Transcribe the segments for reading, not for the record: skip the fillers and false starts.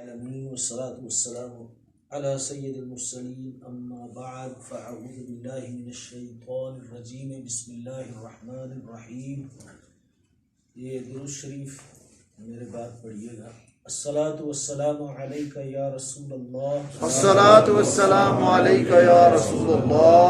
العالمين والصلاة والسلام على سيد المرسلين أما بعد فأعوذ بالله من الشيطان الرجيم بسم الله الرحمن الرحیم. یہ درود شریف میرے بعد پڑھیے گا. الصلاة والسلام علیک یا رسول اللہ، الصلاة والسلام علیک یا رسول اللہ،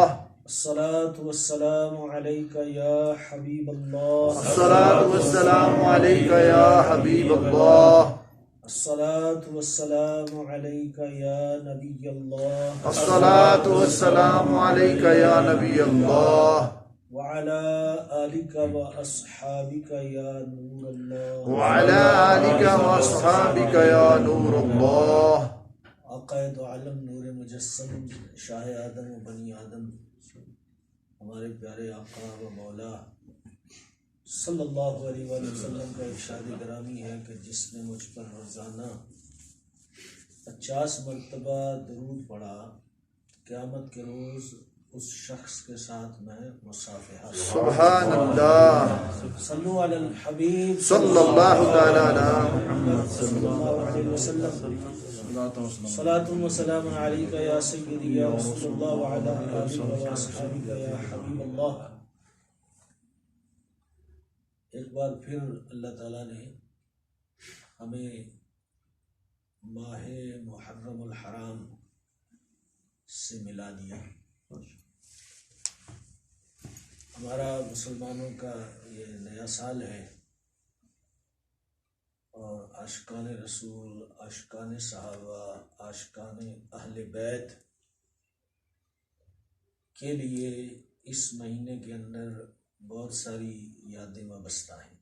الصلاة والسلام علیک یا حبیب اللہ، الصلاة والسلام علیک یا حبیب اللہ، الصلاة والسلام علیک یا نبی اللہ، الصلاة والسلام علیک یا نبی اللہ، وعلى آلك وأصحابك يا نور الله، وعلى آلك واصحابك یا نور اللہ. عقائد و علم نور مجسم شاہ آدم و بنی آدم ہمارے پیارے آقا و مولا صلی اللہ علیہ وآلہ وسلم کا ارشاد گرامی ہے کہ جس نے مجھ پر روزانہ 50 مرتبہ درود پڑھا، قیامت کے روز اس شخص کے ساتھ میں مصافحہ. سبحان اللہ. صلو علی الحبیب صلی اللہ تعالی علی محمد صلی اللہ علیہ وسلم. صلاة و سلام علیک یا سیدی یا رسول اللہ وعلی آلک و اصحابک یا حبیب اللہ. ایک بار پھر اللہ تعالیٰ نے ہمیں ماہ محرم الحرام سے ملا دیا. ہمارا مسلمانوں کا یہ نیا سال ہے اور عاشقان رسول، عاشقان صحابہ، عاشقان اہل بیت کے لیے اس مہینے کے اندر بہت ساری یادیں وابستہ ہیں.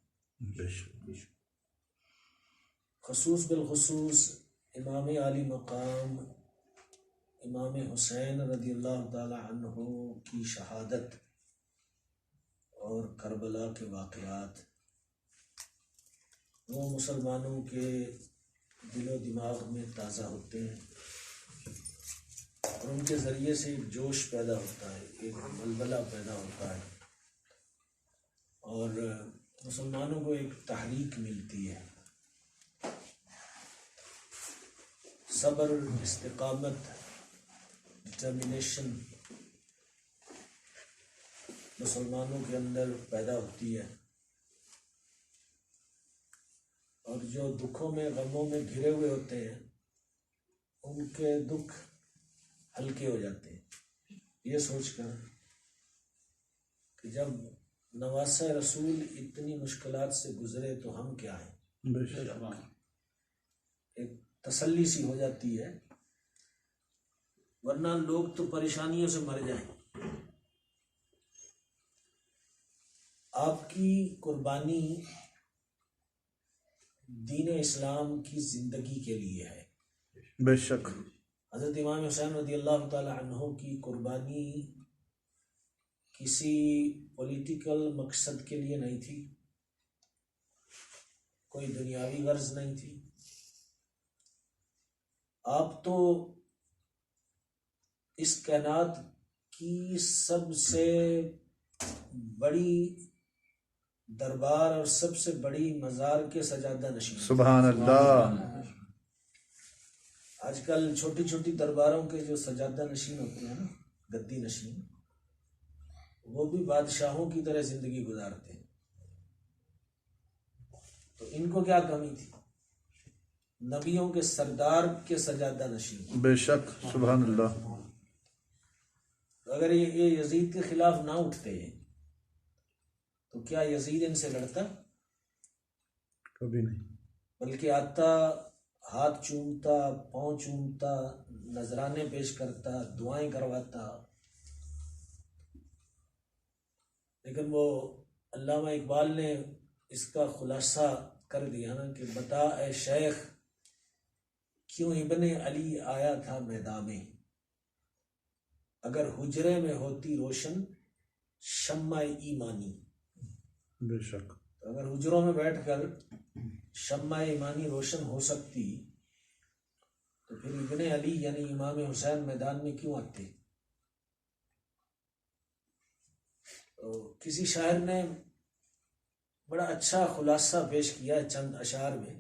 خصوص بالخصوص امام عالی مقام امام حسین رضی اللہ تعالی عنہ کی شہادت اور کربلا کے واقعات وہ مسلمانوں کے دل و دماغ میں تازہ ہوتے ہیں اور ان کے ذریعے سے ایک جوش پیدا ہوتا ہے، ایک بلبلہ پیدا ہوتا ہے اور مسلمانوں کو ایک تحریک ملتی ہے. صبر، استقامت، ڈٹرمنیشن مسلمانوں کے اندر پیدا ہوتی ہے اور جو دکھوں میں غموں میں گھرے ہوئے ہوتے ہیں ان کے دکھ ہلکے ہو جاتے ہیں، یہ سوچ کر کہ جب نواسہ رسول اتنی مشکلات سے گزرے تو ہم کیا ہیں. ایک تسلی سی ہو جاتی ہے، ورنہ لوگ تو پریشانیوں سے مر جائیں. آپ کی قربانی دین اسلام کی زندگی کے لیے ہے. بے شک. حضرت امام حسین رضی اللہ تعالی عنہ کی قربانی کسی پولیٹیکل مقصد کے لیے نہیں تھی، کوئی دنیاوی غرض نہیں تھی. آپ تو اس کائنات کی سب سے بڑی دربار اور سب سے بڑی مزار کے سجادہ نشین. سبحان اللہ. آج کل چھوٹی چھوٹی درباروں کے جو سجادہ نشین ہوتے ہیں نا، گدی نشین، وہ بھی بادشاہوں کی طرح زندگی گزارتے ہیں. تو ان کو کیا کمی تھی؟ نبیوں کے سردار کے سجادہ نشین. بے شک. سبحان اللہ. اگر یہ یزید کے خلاف نہ اٹھتے تو کیا یزید ان سے لڑتا؟ کبھی نہیں. بلکہ آتا، ہاتھ چومتا، پاؤں چومتا، نذرانے پیش کرتا، دعائیں کرواتا. لیکن وہ علامہ اقبال نے اس کا خلاصہ کر دیا نا کہ بتا اے شیخ کیوں ابن علی آیا تھا میدان میں، اگر حجرے میں ہوتی روشن شمع ایمانی. بے شک. اگر حجروں میں بیٹھ کر شمع ایمانی روشن ہو سکتی تو پھر ابن علی یعنی امام حسین میدان میں کیوں آتے؟ تو کسی شاعر نے بڑا اچھا خلاصہ پیش کیا ہے چند اشعار میں.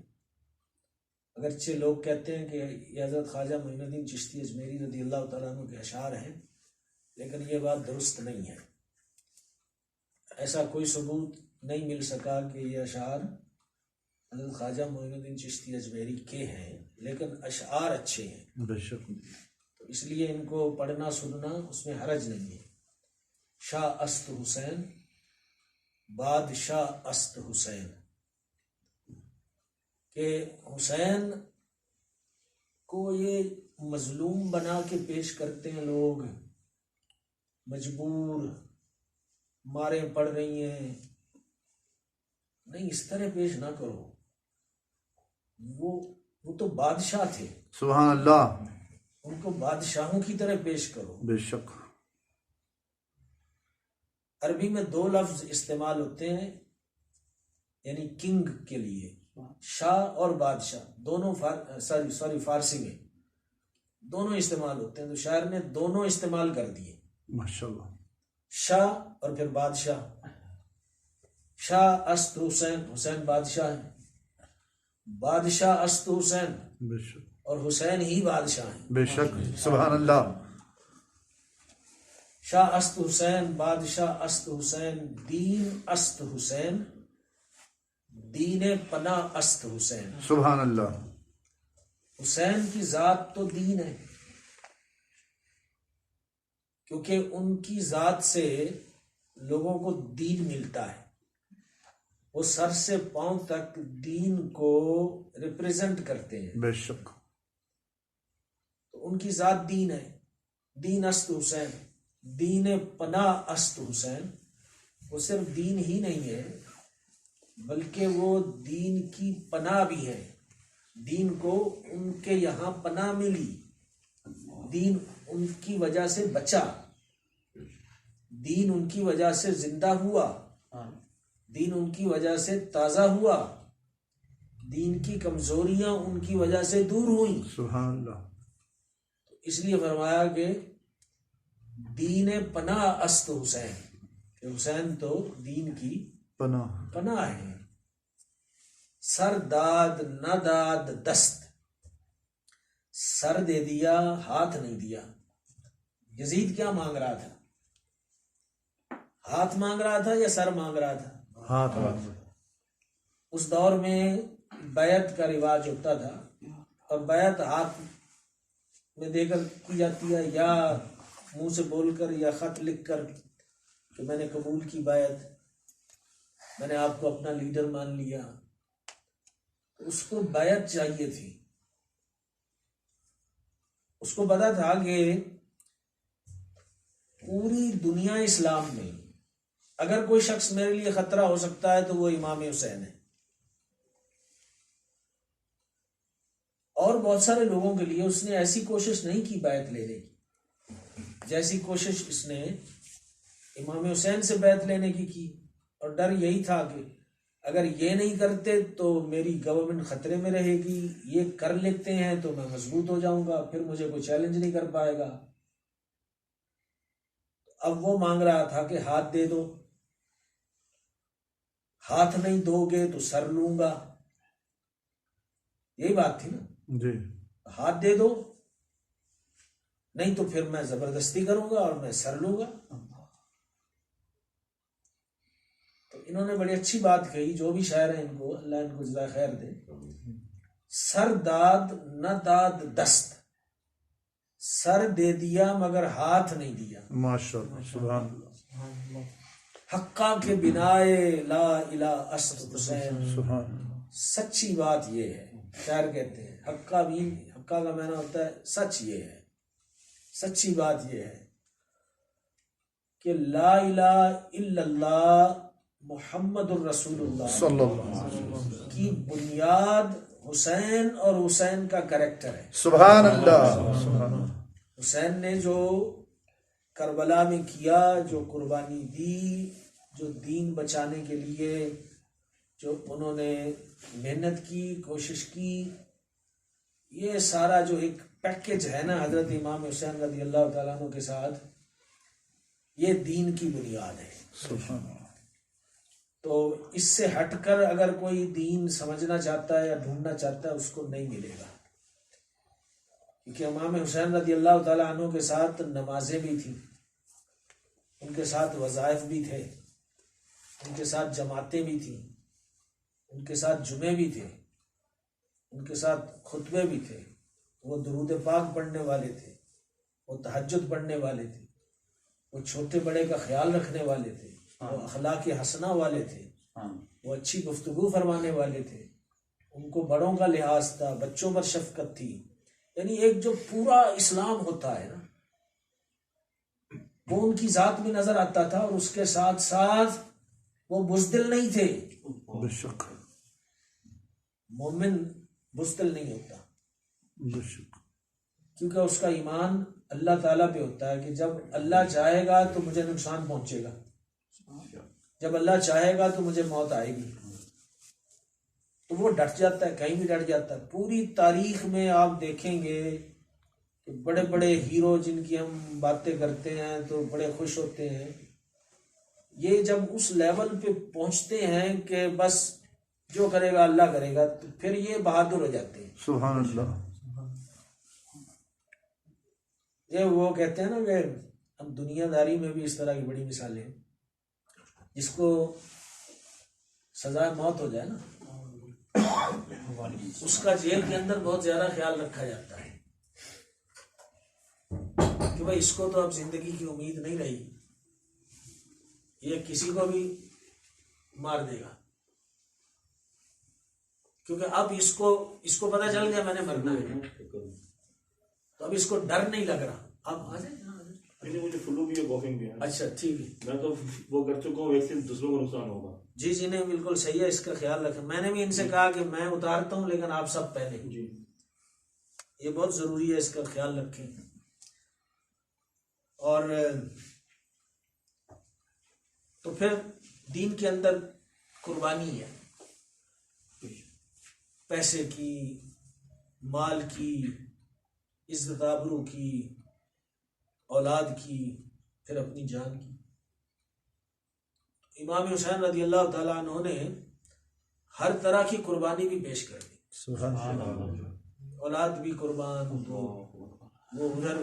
اگرچہ لوگ کہتے ہیں کہ یہ حضرت خواجہ معین الدین چشتی اجمیری رضی اللہ تعالیٰ عنہ کے اشعار ہیں، لیکن یہ بات درست نہیں ہے. ایسا کوئی ثبوت نہیں مل سکا کہ یہ اشعار حضرت خواجہ معین الدین چشتی اجمیری کے ہیں، لیکن اشعار اچھے ہیں، بے شک. تو اس لیے ان کو پڑھنا سننا اس میں حرج نہیں ہے. شاہ است حسین بادشاہ است حسین، کہ حسین کو یہ مظلوم بنا کے پیش کرتے ہیں لوگ، مجبور، ماریں پڑ رہی ہیں. نہیں، اس طرح پیش نہ کرو. وہ تو بادشاہ تھے، سبحان اللہ. ان کو بادشاہوں کی طرح پیش کرو. بے شک. عربی میں 2 لفظ استعمال ہوتے ہیں یعنی کنگ کے لیے، شاہ اور بادشاہ، دونوں فارسی میں دونوں استعمال ہوتے ہیں، تو شاعر نے دونوں استعمال کر دیے، ماشاءاللہ. شاہ اور پھر بادشاہ. شاہ است حسین، حسین بادشاہ ہے، بادشاہ است حسین، بے شک. اور حسین ہی بادشاہ ہیں. بے شک. سبحان اللہ. شاہ است حسین، بادشاہ است حسین، دین است حسین، دین پناہ است حسین. سبحان اللہ. حسین کی ذات تو دین ہے، کیونکہ ان کی ذات سے لوگوں کو دین ملتا ہے. وہ سر سے پاؤں تک دین کو ریپریزنٹ کرتے ہیں، بے شک. تو ان کی ذات دین ہے. دین است حسین، دین پناہ است حسین. وہ صرف دین ہی نہیں ہے بلکہ وہ دین کی پناہ بھی ہے. دین کو ان کے یہاں پناہ ملی، دین ان کی وجہ سے بچا، دین ان کی وجہ سے زندہ ہوا، دین ان کی وجہ سے تازہ ہوا، دین کی کمزوریاں ان کی وجہ سے دور ہوئیں. سبحان اللہ. اس لیے فرمایا کہ دین پناہ است حسین، کہ حسین تو دین کی پناہ ہے. سر داد نہ داد دست، سر دے دیا ہاتھ نہیں دیا. یزید کیا مانگ رہا تھا؟ ہاتھ مانگ رہا تھا یا سر مانگ رہا تھا؟ ہاتھ. اس دور میں بیعت کا رواج ہوتا تھا، اور بیعت ہاتھ میں دے کر کی جاتی ہے، یا منہ سے بول کر یا خط لکھ کر کہ میں نے قبول کی بیعت، میں نے آپ کو اپنا لیڈر مان لیا. اس کو بیعت چاہیے تھی. اس کو پتا تھا کہ پوری دنیا اسلام میں اگر کوئی شخص میرے لیے خطرہ ہو سکتا ہے تو وہ امام حسین ہے. اور بہت سارے لوگوں کے لیے اس نے ایسی کوشش نہیں کی بیعت لینے کی جیسی کوشش اس نے امام حسین سے بیعت لینے کی. اور ڈر یہی تھا کہ اگر یہ نہیں کرتے تو میری گورنمنٹ خطرے میں رہے گی، یہ کر لیتے ہیں تو میں مضبوط ہو جاؤں گا، پھر مجھے کوئی چیلنج نہیں کر پائے گا. اب وہ مانگ رہا تھا کہ ہاتھ دے دو، ہاتھ نہیں دو گے تو سر لوں گا. یہی بات تھی نا جی. ہاتھ دے دو، نہیں تو پھر میں زبردستی کروں گا اور میں سر لوں گا. تو انہوں نے بڑی اچھی بات کہی، جو بھی شاعر ہیں ان کو اللہ ان کو جزائے خیر دے. سر داد نہ داد دست، سر دے دیا مگر ہاتھ نہیں دیا. ماشاءاللہ. سبحان اللہ. حقا کے بنائے لا الہ است حسین. سبحان اللہ. سچی بات یہ ہے، شاعر کہتے ہیں حقا بھی، حقا کا معنی ہوتا ہے سچ. یہ ہے سچی بات، یہ ہے کہ لا الہ الا اللہ محمد الرسول اللہ صلی اللہ علیہ وسلم کی بنیاد حسین اور حسین کا کریکٹر ہے. سبحان اللہ. سبحان اللہ. حسین نے جو کربلا میں کیا، جو قربانی دی، جو دین بچانے کے لیے جو انہوں نے محنت کی، کوشش کی، یہ سارا جو ایک پیکج ہے نا حضرت امام حسین رضی اللہ تعالیٰ عنہ کے ساتھ، یہ دین کی بنیاد ہے. سبحان اللہ. تو اس سے ہٹ کر اگر کوئی دین سمجھنا چاہتا ہے یا ڈھونڈنا چاہتا ہے اس کو نہیں ملے گا، کیونکہ امام حسین رضی اللہ تعالیٰ عنہ کے ساتھ نمازیں بھی تھیں، ان کے ساتھ وظائف بھی تھے، ان کے ساتھ جماعتیں بھی تھیں، ان کے ساتھ جمعے بھی تھے، ان کے ساتھ خطبے بھی تھے، وہ درود پاک پڑھنے والے تھے، وہ تہجد پڑھنے والے تھے، وہ چھوٹے بڑے کا خیال رکھنے والے تھے، وہ اخلاق حسنہ والے تھے، وہ اچھی گفتگو فرمانے والے تھے، ان کو بڑوں کا لحاظ تھا، بچوں پر شفقت تھی. یعنی ایک جو پورا اسلام ہوتا ہے نا وہ ان کی ذات میں نظر آتا تھا، اور اس کے ساتھ ساتھ وہ بزدل نہیں تھے. بے شک مومن بزدل نہیں ہوتا، بے شک کیونکہ اس کا ایمان اللہ تعالیٰ پہ ہوتا ہے کہ جب اللہ چاہے گا تو مجھے نقصان پہنچے گا، جب اللہ چاہے گا تو مجھے موت آئے گی، تو وہ ڈٹ جاتا ہے، کہیں بھی ڈٹ جاتا ہے. پوری تاریخ میں آپ دیکھیں گے کہ بڑے بڑے ہیرو جن کی ہم باتیں کرتے ہیں تو بڑے خوش ہوتے ہیں، یہ جب اس لیول پہ پہنچتے ہیں کہ بس جو کرے گا اللہ کرے گا، تو پھر یہ بہادر ہو جاتے ہیں. سبحان اللہ. یہ وہ کہتے ہیں نا کہ ہم دنیا داری میں بھی اس طرح کی بڑی مثالیں ہیں، جس کو سزائے موت ہو جائے نا اس کا جیل کے اندر بہت زیادہ خیال رکھا جاتا ہے کہ بھائی اس کو تو اب زندگی کی امید نہیں رہی، یہ کسی کو بھی مار دے گا، کیونکہ اب اس کو پتہ چل گیا میں نے مرنا ہے، تو اب اس کو ڈر نہیں لگ رہا. اب آ جائیں. مجھے فلو بھی ہے، کافنگ بھی ہے. اچھا ٹھیک ہے، میں تو وہ کر چکا ہوں، ویکسین دوسروں کو نقصان ہوگا. جی جی نہیں بالکل صحیح ہے، اس کا خیال رکھیں. میں نے بھی ان سے کہا کہ میں اتارتا ہوں لیکن آپ سب پہلے، جی یہ بہت ضروری ہے، اس کا خیال رکھیں. اور تو پھر دین کے اندر قربانی ہے، پیسے کی، مال کی، عزت آبرو کی، اولاد کی، پھر اپنی جان کی. امام حسین رضی اللہ تعالیٰ عنہ نے ہر طرح کی قربانی بھی پیش کر دی. سبحان اللہ. اولاد بھی قربان، تو وہ ادھر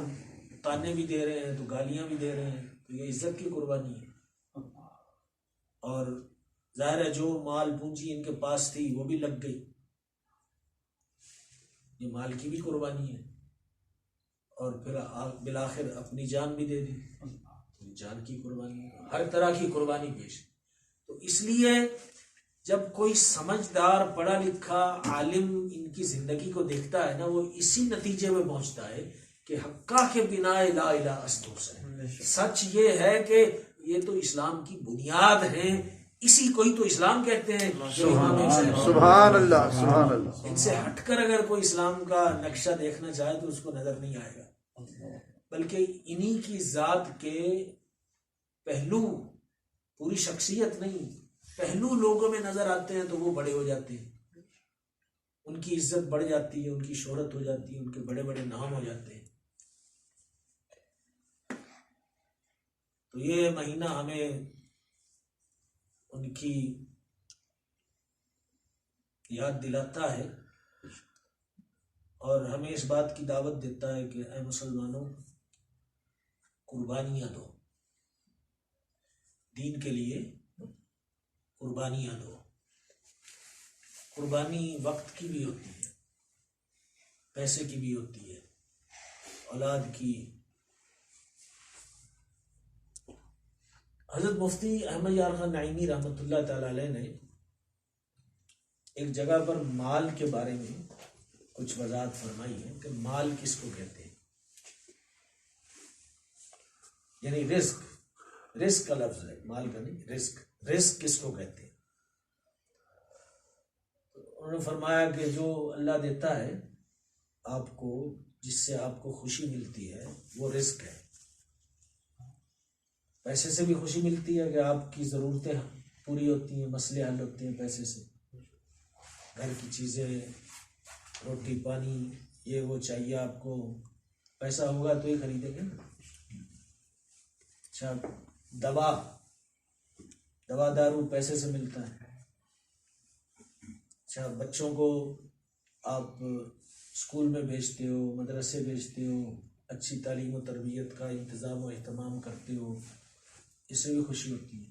تانے بھی دے رہے ہیں تو گالیاں بھی دے رہے ہیں، تو یہ عزت کی قربانی ہے. اور ظاہر ہے جو مال پونجی ان کے پاس تھی وہ بھی لگ گئی، یہ مال کی بھی قربانی ہے. اور پھر بالآخر اپنی جان بھی دے دی، جان کی قربانی ہے. ہر طرح کی قربانی پیش. تو اس لیے جب کوئی سمجھدار پڑھا لکھا عالم ان کی زندگی کو دیکھتا ہے نا، وہ اسی نتیجے میں پہنچتا ہے کہ حقا کے بنا لا الہ استوس ہے. سچ یہ ہے کہ یہ تو اسلام کی بنیاد ہیں، اسی کو ہی تو اسلام کہتے ہیں. سبحان اللہ. سبحان اللہ. ان سے ہٹ کر اگر کوئی اسلام کا نقشہ دیکھنا چاہے تو اس کو نظر نہیں آئے گا، بلکہ انہی کی ذات کے پہلو، پوری شخصیت نہیں، پہلو لوگوں میں نظر آتے ہیں تو وہ بڑے ہو جاتے ہیں، ان کی عزت بڑھ جاتی ہے، ان کی شہرت ہو جاتی ہے، ان کے بڑے بڑے نام ہو جاتے ہیں. تو یہ مہینہ ہمیں ان کی یاد دلاتا ہے اور ہمیں اس بات کی دعوت دیتا ہے کہ اے مسلمانوں، قربانیاں دو، دین کے لیے قربانیاں دو. قربانی وقت کی بھی ہوتی ہے، پیسے کی بھی ہوتی ہے، اولاد کی. حضرت مفتی احمد یار خان نعیمی رحمۃ اللہ تعالی علیہ نے ایک جگہ پر مال کے بارے میں کچھ وضاحت فرمائی ہے کہ مال کس کو کہتے ہیں. یعنی رزق کا لفظ ہے، مال کا نہیں، رزق کس کو کہتے ہیں. انہوں نے فرمایا کہ جو اللہ دیتا ہے آپ کو، جس سے آپ کو خوشی ملتی ہے، وہ رزق ہے. پیسے سے بھی خوشی ملتی ہے کہ آپ کی ضرورتیں پوری ہوتی ہیں، مسئلے حل ہوتے ہیں پیسے سے، گھر کی چیزیں، روٹی پانی، یہ وہ چاہیے آپ کو، پیسہ ہوگا تو ہی خریدیں گے نا. اچھا، دوا دوا دارو پیسے سے ملتا ہے. اچھا بچوں کو آپ اسکول میں بھیجتے ہو, مدرسے بھیجتے ہو, اچھی تعلیم و تربیت کا انتظام و اہتمام کرتے ہو, اس سے بھی خوشی ہوتی ہے.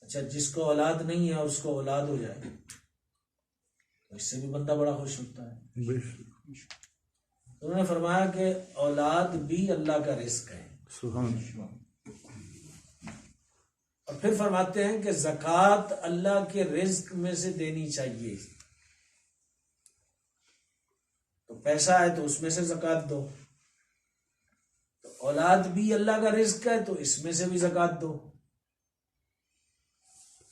اچھا جس کو اولاد نہیں ہے اس کو اولاد ہو جائے تو اس سے بھی بندہ بڑا خوش ہوتا ہے. تو انہوں نے فرمایا کہ اولاد بھی اللہ کا رزق ہے. اور پھر فرماتے ہیں کہ زکوٰۃ اللہ کے رزق میں سے دینی چاہیے. تو پیسہ ہے تو اس میں سے زکوٰۃ دو, تو اولاد بھی اللہ کا رزق ہے تو اس میں سے بھی زکوٰۃ دو.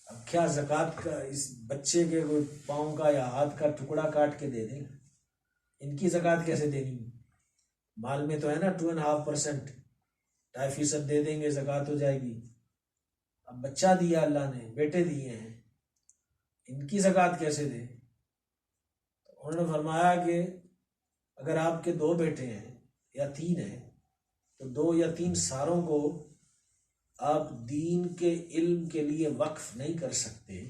اب کیا زکوٰۃ کا اس بچے کے کوئی پاؤں کا یا ہاتھ کا ٹکڑا کاٹ کے دے دیں, ان کی زکوٰۃ کیسے دینی ہے؟ مال میں تو ہے نا 2.5%, 2.5% دے دیں گے زکوٰۃ ہو جائے گی. اب بچہ دیا اللہ نے, بیٹے دیے ہیں, ان کی زکوٰۃ کیسے دیں؟ انہوں نے فرمایا کہ اگر آپ کے 2 بیٹے ہیں یا 3 ہیں تو 2 یا 3 سالوں کو آپ دین کے علم کے لیے وقف نہیں کر سکتے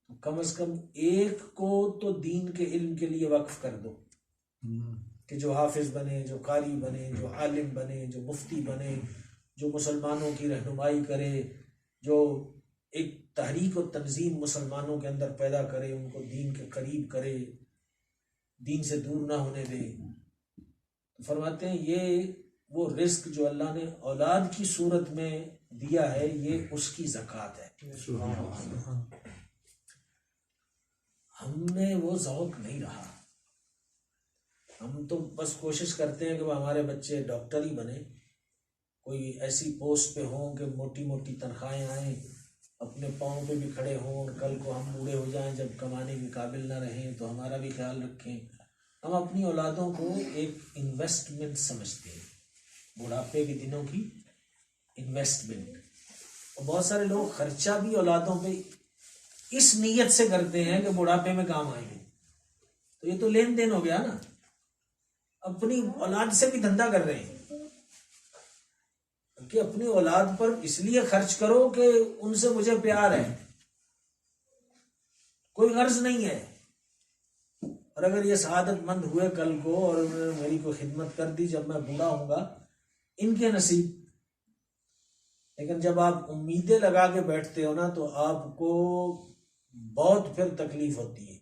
تو کم از کم ایک کو تو دین کے علم کے لیے وقف کر دو, کہ جو حافظ بنے, جو قاری بنے, جو عالم بنے, جو مفتی بنے, جو مسلمانوں کی رہنمائی کرے, جو ایک تحریک و تنظیم مسلمانوں کے اندر پیدا کرے, ان کو دین کے قریب کرے, دین سے دور نہ ہونے دے. تو فرماتے ہیں یہ وہ رزق جو اللہ نے اولاد کی صورت میں دیا ہے یہ اس کی زکوٰۃ ہے. ہم میں وہ ذوق نہیں رہا. ہم تو بس کوشش کرتے ہیں کہ وہ ہمارے بچے ڈاکٹر ہی بنے, کوئی ایسی پوسٹ پہ ہوں کہ موٹی موٹی تنخواہیں آئیں, اپنے پاؤں پہ بھی کھڑے ہوں, اور کل کو ہم بوڑھے ہو جائیں جب کمانے کے قابل نہ رہیں تو ہمارا بھی خیال رکھیں. ہم اپنی اولادوں کو ایک انویسٹمنٹ سمجھتے ہیں, بڑھاپے کے دنوں کی انویسٹمنٹ. اور بہت سارے لوگ خرچہ بھی اولادوں پہ اس نیت سے کرتے ہیں کہ بڑھاپے میں کام آئیں گے. تو یہ تو لین دین ہو گیا نا, اپنی اولاد سے بھی دھندا کر رہے ہیں کہ اپنی اولاد پر اس لیے خرچ کرو کہ ان سے مجھے پیار ہے, کوئی غرض نہیں ہے. اور اگر یہ سعادت مند ہوئے کل کو اور انہوں نے میری کوئی خدمت کر دی جب میں بوڑھا ہوں گا, ان کے نصیب. لیکن جب آپ امیدیں لگا کے بیٹھتے ہو نا تو آپ کو بہت پھر تکلیف ہوتی ہے,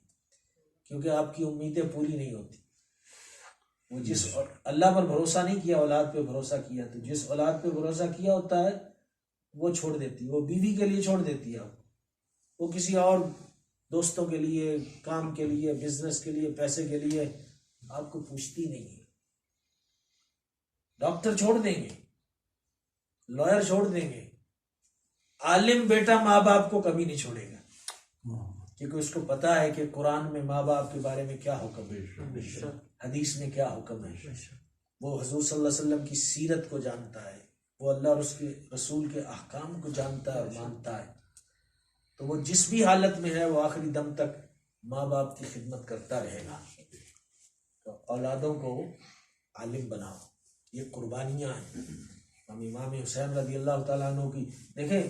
کیونکہ آپ کی امیدیں پوری نہیں ہوتی. وہ جس اللہ پر بھروسہ نہیں کیا, اولاد پہ بھروسہ کیا, تو جس اولاد پہ بھروسہ کیا ہوتا ہے وہ چھوڑ دیتی ہے, وہ بیوی کے لیے چھوڑ دیتی ہے, وہ کسی اور دوستوں کے لیے, کام کے لیے, بزنس کے لیے, پیسے کے لیے آپ کو پوچھتی نہیں ہے. ڈاکٹر چھوڑ دیں گے, لائر چھوڑ دیں گے, عالم بیٹا ماں باپ کو کبھی نہیں چھوڑے گا, کیونکہ اس کو پتا ہے کہ قرآن میں ماں باپ کے بارے میں کیا حکم ہے, حدیث میں کیا حکم ہے. وہ حضور صلی اللہ علیہ وسلم کی سیرت کو جانتا ہے, وہ اللہ اور اس کے رسول کے احکام کو جانتا ہے اور مانتا ہے. تو وہ جس بھی حالت میں ہے وہ آخری دم تک ماں باپ کی خدمت کرتا رہے گا. تو اولادوں کو عالم بناؤ, یہ قربانیاں ہیں. ہم امام حسین رضی اللہ تعالیٰ عنہ کی دیکھیں,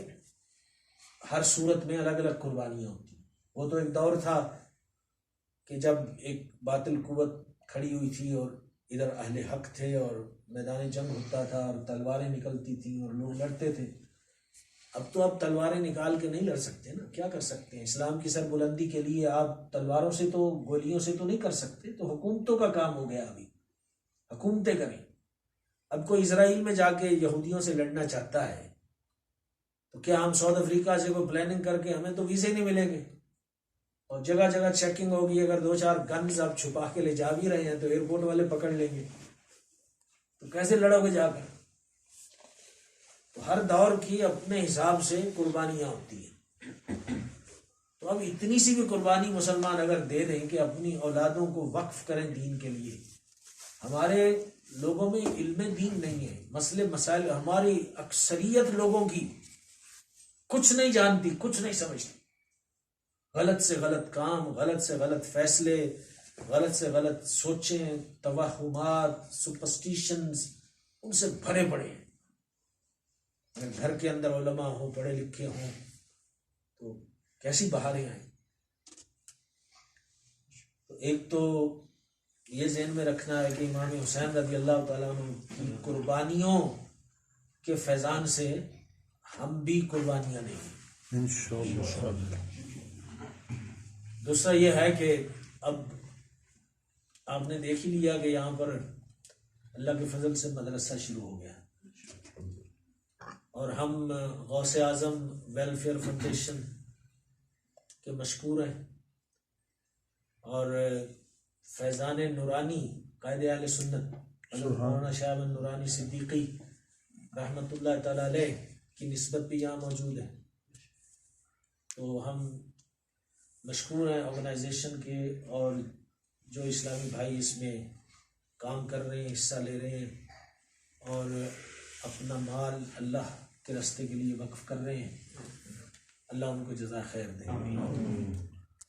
ہر صورت میں الگ الگ قربانیاں ہوتی ہیں. وہ تو ایک دور تھا کہ جب ایک باطل قوت کھڑی ہوئی تھی اور ادھر اہل حق تھے اور میدان جنگ ہوتا تھا اور تلواریں نکلتی تھیں اور لوگ لڑتے تھے. اب تو آپ تلواریں نکال کے نہیں لڑ سکتے نا, کیا کر سکتے ہیں؟ اسلام کی سربلندی کے لیے آپ تلواروں سے تو, گولیوں سے تو نہیں کر سکتے. تو حکومتوں کا کام ہو گیا, ابھی حکومتیں کریں. اب کوئی اسرائیل میں جا کے یہودیوں سے لڑنا چاہتا ہے تو کیا ہم ساؤتھ افریقہ سے کوئی پلاننگ کر کے, ہمیں تو ویزے نہیں ملیں گے اور جگہ جگہ چیکنگ ہوگی. اگر 2-4 گنز آپ چھپا کے لے جا بھی رہے ہیں تو ایئرپورٹ والے پکڑ لیں گے, تو کیسے لڑو گے جا کر؟ تو ہر دور کی اپنے حساب سے قربانیاں ہوتی ہیں. تو اب اتنی سی بھی قربانی مسلمان اگر دے دیں کہ اپنی اولادوں کو وقف کریں دین کے لیے. ہمارے لوگوں میں علم دین نہیں ہے, مسئلے مسائل ہماری اکثریت لوگوں کی کچھ نہیں جانتی, کچھ نہیں سمجھتی. غلط سے غلط کام, غلط سے غلط فیصلے, غلط سے غلط سوچیں, توہمات, سپرسٹیشنز ان سے بھرے پڑے ہیں. اگر گھر کے اندر علماء ہوں، پڑھے لکھے ہوں، تو کیسی بہاریں آئیں. تو ایک تو یہ ذہن میں رکھنا ہے کہ امام حسین رضی اللہ تعالیٰ عنہ کی قربانیوں کے فیضان سے ہم بھی قربانیاں دیں گے انشاءاللہ. دوسرا یہ ہے کہ اب آپ نے دیکھ ہی لیا کہ یہاں پر اللہ کے فضل سے مدرسہ شروع ہو گیا، اور ہم غوث اعظم ویلفیئر فاؤنڈیشن کے مشکور ہیں، اور فیضان نورانی قائد اہل سنت مولانا شاہ احمد نورانی صدیقی رحمۃ اللہ تعالی علیہ کی نسبت بھی یہاں موجود ہے. تو ہم مشکور ہیں آرگنائزیشن کے، اور جو اسلامی بھائی اس میں کام کر رہے ہیں، حصہ لے رہے ہیں، اور اپنا مال اللہ کے راستے کے لیے وقف کر رہے ہیں. اللہ ان کو جزا خیر دے.